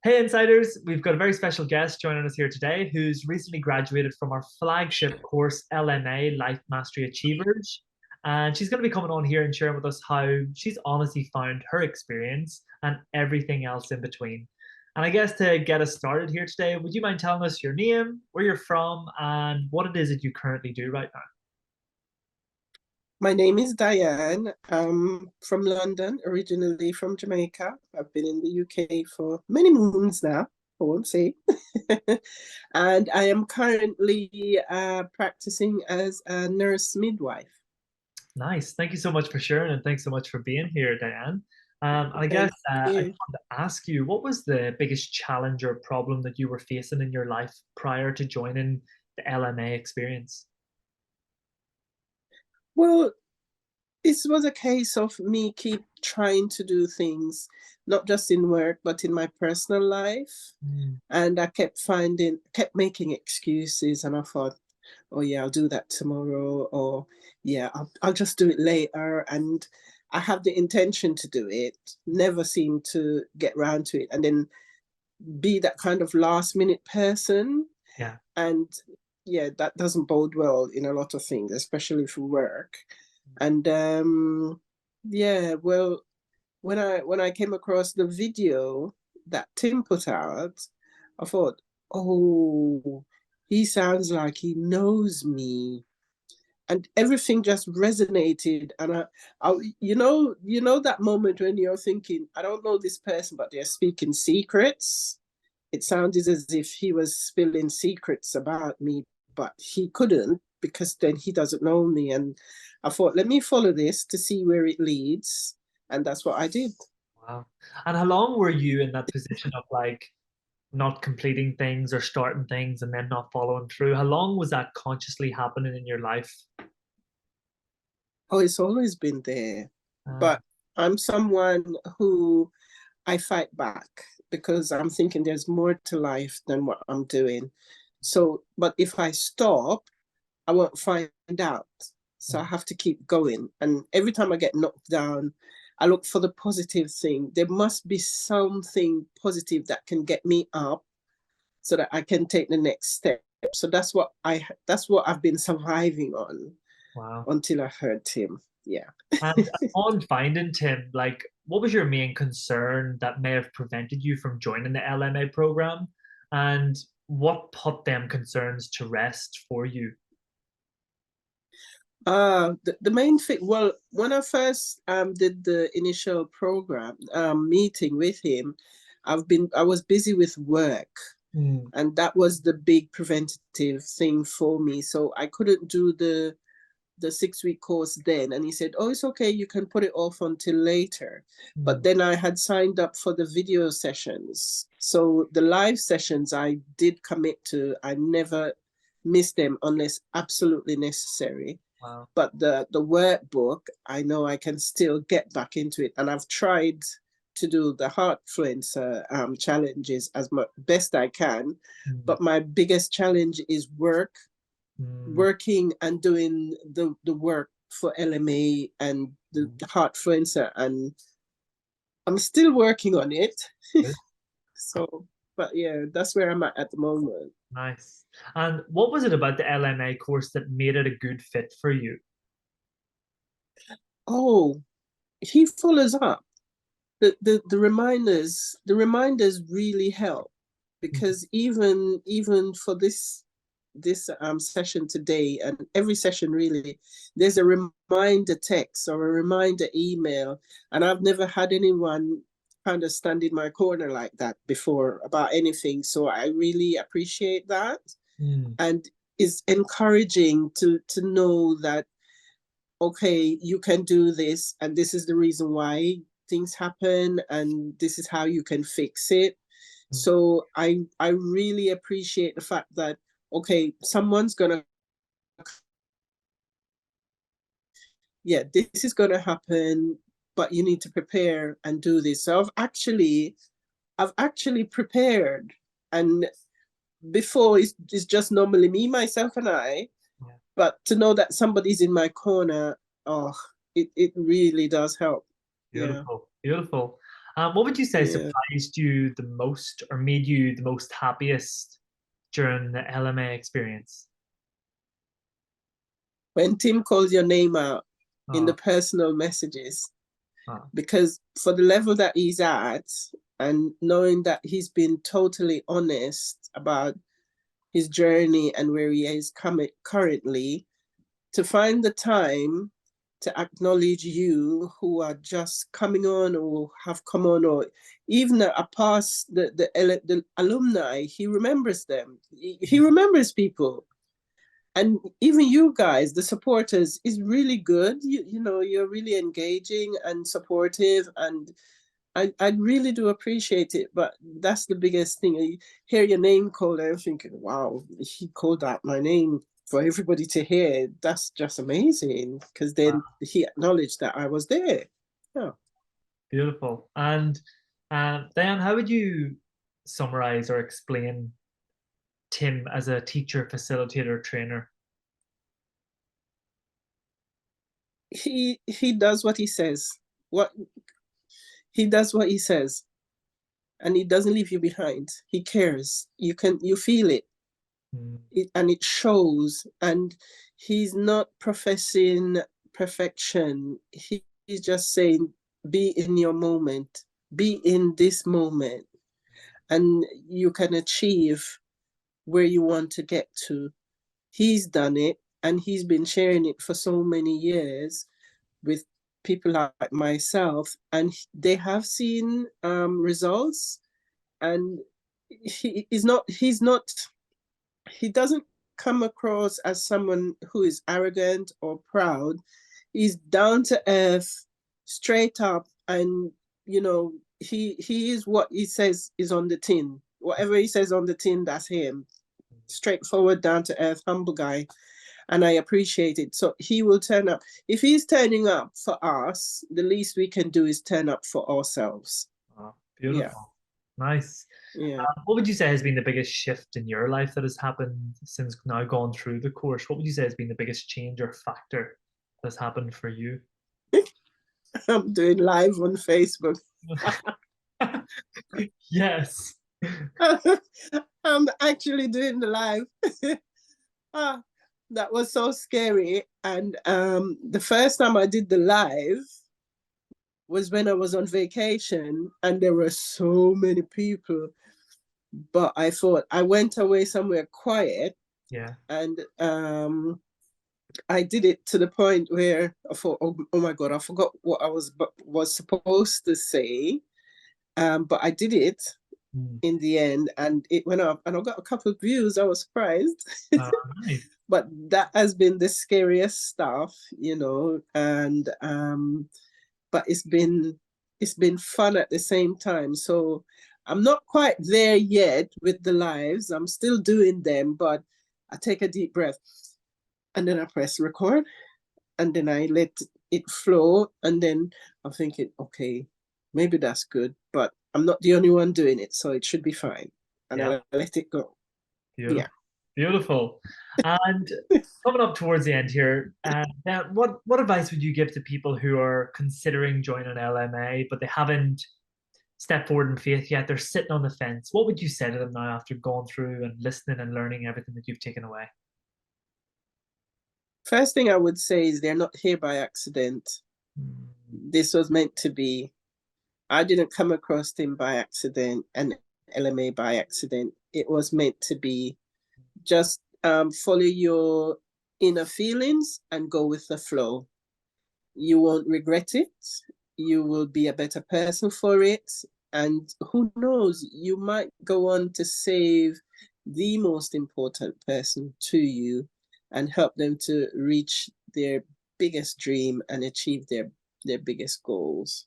Hey, Insiders! We've got a very special guest joining us here today who's recently graduated from our flagship course, LMA, Life Mastery Achievers. And she's going to be coming on here and sharing with us how she's honestly found her experience and everything else in between. And I guess to get us started here today, would you mind telling us your name, where you're from, and what it is that you currently do right now? My name is Diane. I'm from London, originally from Jamaica. I've been in the UK for many moons now, I won't say. And I am currently practicing as a nurse midwife. Nice. Thank you so much for sharing and thanks so much for being here, Diane. I guess Thank I just you. wanted to ask you, what was the biggest challenge or problem that you were facing in your life prior to joining the LMA experience? Well, this was a case of me keep trying to do things, not just in work, but in my personal life. Mm, And I kept making excuses, and I thought, oh yeah, I'll do that tomorrow, or yeah, I'll just do it later. And I have the intention to do it, never seem to get round to it, and then be that kind of last minute person. yeah. And yeah, that doesn't bode well in a lot of things, especially for work. And yeah, well, when I came across the video that Tim put out, I thought, oh, he sounds like he knows me. And everything just resonated. And you know that moment when you're thinking, I don't know this person, but they're speaking secrets. It sounded as if he was spilling secrets about me, but he couldn't because then he doesn't know me. And I thought, let me follow this to see where it leads. And that's what I did. Wow. And how long were you in that position of like not completing things or starting things and then not following through? How long was that consciously happening in your life? Oh, it's always been there. Uh, But I'm someone who I fight back because I'm thinking there's more to life than what I'm doing. So, but if I stop, I won't find out. So I have to keep going. And every time I get knocked down, I look for the positive thing. There must be something positive that can get me up so that I can take the next step. So that's what I've been surviving on wow. until I heard him. Yeah. And on finding Tim, like, what was your main concern that may have prevented you from joining the LMA program? And what put them concerns to rest for you? The main thing, well, when I first did the initial program meeting with him, I was busy with work, Mm, and that was the big preventative thing for me. So I couldn't do the 6 week course then. And he said, oh, it's okay, you can put it off until later. But mm, then I had signed up for the video sessions. So the live sessions I did commit to, I never missed them unless absolutely necessary. wow. But the workbook, I know I can still get back into it. And I've tried to do the Heartfluencer challenges as much best I can. Mm, But my biggest challenge is mm, working and doing the work for LMA and mm. the Heartfluencer. And I'm still working on it. Good. So, but yeah, that's where I'm at the moment. Nice. And what was it about the LMA course that made it a good fit for you? Oh, he follows up. The reminders really help Mm, because even for this session today and every session really, there's a reminder text or a reminder email, and I've never had anyone kind of stand in my corner like that before about anything, so I really appreciate that. mm, And it's encouraging to know that okay, you can do this, and this is the reason why things happen, and this is how you can fix it. mm. So I really appreciate the fact that okay, someone's gonna, yeah, this is gonna happen, but you need to prepare and do this. So I've actually prepared, and before it's just normally me, myself, and I. Yeah. But to know that somebody's in my corner, oh, it really does help. Yeah. Beautiful, beautiful. What would you say Yeah. surprised you the most or made you the most happiest during the LMA experience? When Tim calls your name out in the Oh, personal messages, oh, because for the level that he's at, and knowing that he's been totally honest about his journey and where he is coming currently, to find the time to acknowledge you who are just coming on or have come on, or even a past the alumni, he remembers them. He remembers people. And even you guys, the supporters, is really good. You know, you're really engaging and supportive, and I really do appreciate it. But that's the biggest thing. You hear your name called, and I'm thinking, wow, he called out my name for everybody to hear. That's just amazing. Because then he acknowledged that I was there. Yeah. beautiful. And Diane, how would you summarize or explain Tim as a teacher, facilitator, trainer? He does what he says. What he does what he says, and he doesn't leave you behind. He cares. You feel it. Mm, And it shows. And he's not professing perfection. He's just saying, be in your moment, be in this moment, and you can achieve where you want to get to. He's done it, and he's been sharing it for so many years with people like myself, and they have seen results. And he doesn't come across as someone who is arrogant or proud. He's down to earth, straight up, and you know, he is what he says is on the tin. Whatever he says on the tin, that's him. Straightforward, down to earth, humble guy. And I appreciate it. So he will turn up. If he's turning up for us, the least we can do is turn up for ourselves. oh, Yeah. beautiful. Nice. Yeah. What would you say has been the biggest shift in your life that has happened since now gone through the course? What would you say has been the biggest change or factor that's happened for you? I'm doing live on Facebook. Yes. I'm actually doing the live. Ah, that was so scary. And the first time I did the live was when I was on vacation, and there were so many people. But I thought I went away somewhere quiet, Yeah. and I did it to the point where I thought, oh my God, I forgot what I was supposed to say. But I did it Mm. in the end, and it went up, and I got a couple of views. I was surprised. Uh, nice. But that has been the scariest stuff, you know. And but it's been fun at the same time. So I'm not quite there yet with the lives. I'm still doing them, but I take a deep breath, and then I press record, and then I let it flow, and then I'm thinking, okay, maybe that's good, but I'm not the only one doing it, so it should be fine. And Yeah. I let it go. Yeah. Beautiful. Beautiful. And coming up towards the end here, now what advice would you give to people who are considering joining LMA, but they haven't stepped forward in faith yet? They're sitting on the fence. What would you say to them now after going through and listening and learning everything that you've taken away? First thing I would say is they're not here by accident. Mm, This was meant to be. I didn't come across him by accident and LMA by accident. It was meant to be. Just follow your inner feelings and go with the flow. You won't regret it. You will be a better person for it. And who knows, you might go on to save the most important person to you and help them to reach their biggest dream and achieve their biggest goals.